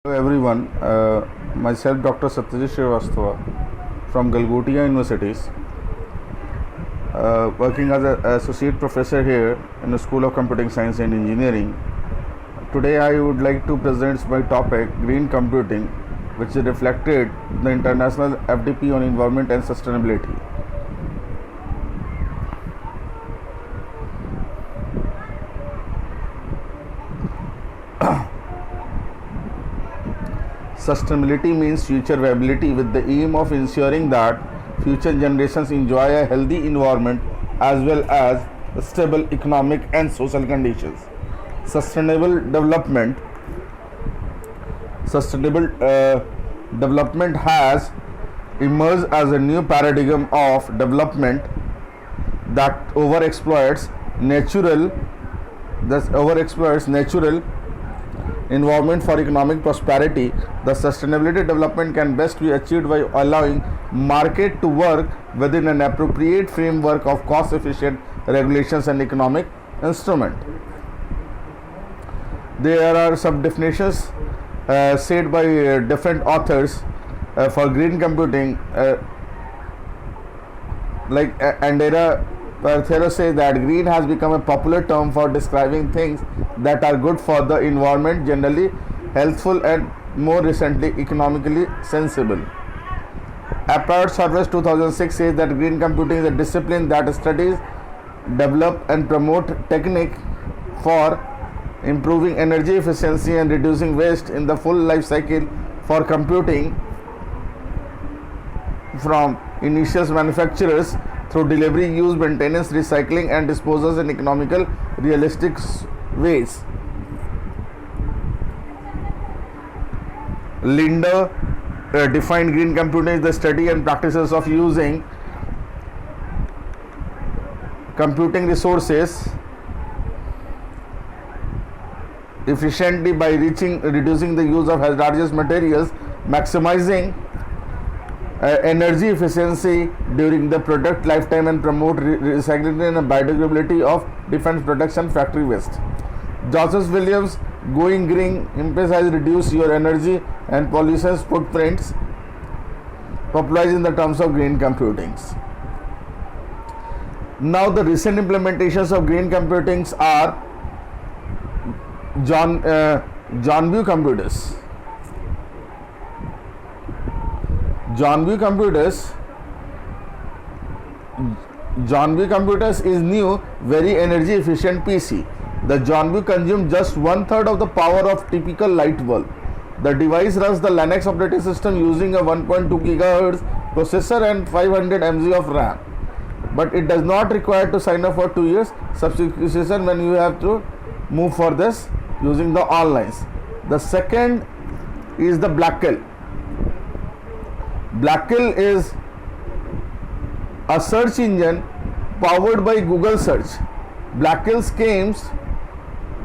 Hello everyone, myself Dr. Satyajit Srivastava from Galgotia Universities, working as an associate professor here in the School of Computing Science and Engineering. Today I would like to present my topic green computing, which is reflected in the international FDP on environment and sustainability. Sustainability means future viability with the aim of ensuring that future generations enjoy a healthy environment as well as stable economic and social conditions. Sustainable development has emerged as a new paradigm of development that overexploits natural environment for economic prosperity. The sustainability development can best be achieved by allowing market to work within an appropriate framework of cost-efficient regulations and economic instrument. There are some definitions said by different authors for green computing, like Andrea Parthero says that green has become a popular term for describing things that are good for the environment, generally healthful, and more recently economically sensible. Applied Service 2006 says that green computing is a discipline that studies, develop and promote technique for improving energy efficiency and reducing waste in the full life cycle for computing, from initial manufacturers through delivery, use, maintenance, recycling and disposals in economical, realistic ways. Linder defined green computing as the study and practices of using computing resources efficiently by reducing the use of hazardous materials, maximizing energy efficiency during the product lifetime, and promote recycling and biodegradability of defense products and factory waste. Joseph Williams going green emphasizes reduce your energy and pollution footprints, popularized in the terms of green computing. Now the recent implementations of green computings are Johnview Computers. Johnview Computers is new, very energy efficient PC. The Johnview consumes just 1/3 of the power of typical light bulb. The device runs the Linux operating system using a 1.2 GHz processor and 500 MB of RAM. But it does not require to sign up for 2 years subscription when you have to move for this using the onlines. The second is the Blackwell. Blackwell is a search engine powered by Google search. Blackwell schemes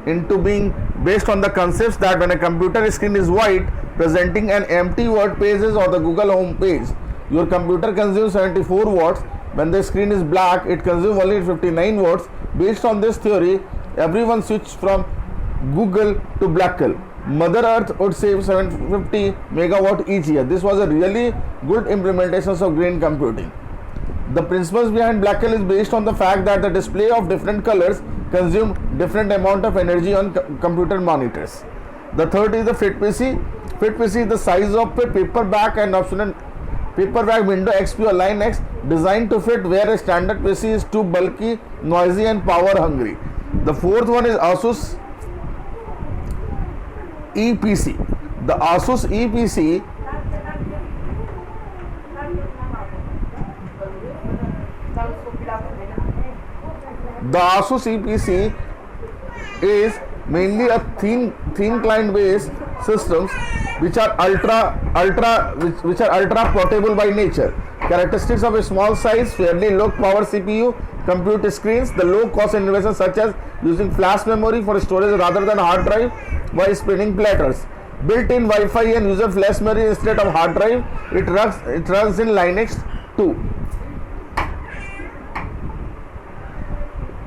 into being based on the concepts that when a computer screen is white, presenting an empty word pages or the Google home page, your computer consumes 74 watts. When the screen is black, it consumes only 59 watts. Based on this theory, everyone switched from Google to Blackwell. Mother Earth would save 750 megawatt each year. This was a really good implementation of green computing. The principles behind Blackwell is based on the fact that the display of different colors consume different amount of energy on computer monitors. The third is the FitPC. FitPC is the size of a paperback and optional paperback window XP or Line X, designed to fit where a standard PC is too bulky, noisy and power hungry. The fourth one is Asus EPC. The Asus EPC is mainly a thin client based systems which are ultra portable by nature. Characteristics of a small size, fairly low power CPU, compute screens, the low cost innovation such as using flash memory for storage rather than hard drive by spinning platters, built-in Wi-Fi and user flash memory instead of hard drive. It runs in Linux too.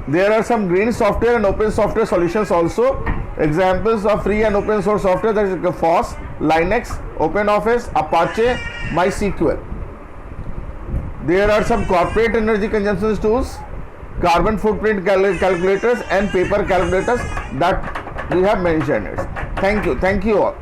There are some green software and open software solutions also. Examples of free and open source software, that is FOSS, Linux, OpenOffice, Apache, MySQL. There are some corporate energy consumption tools, carbon footprint calculators and paper calculators that we have mentioned it. Thank you all.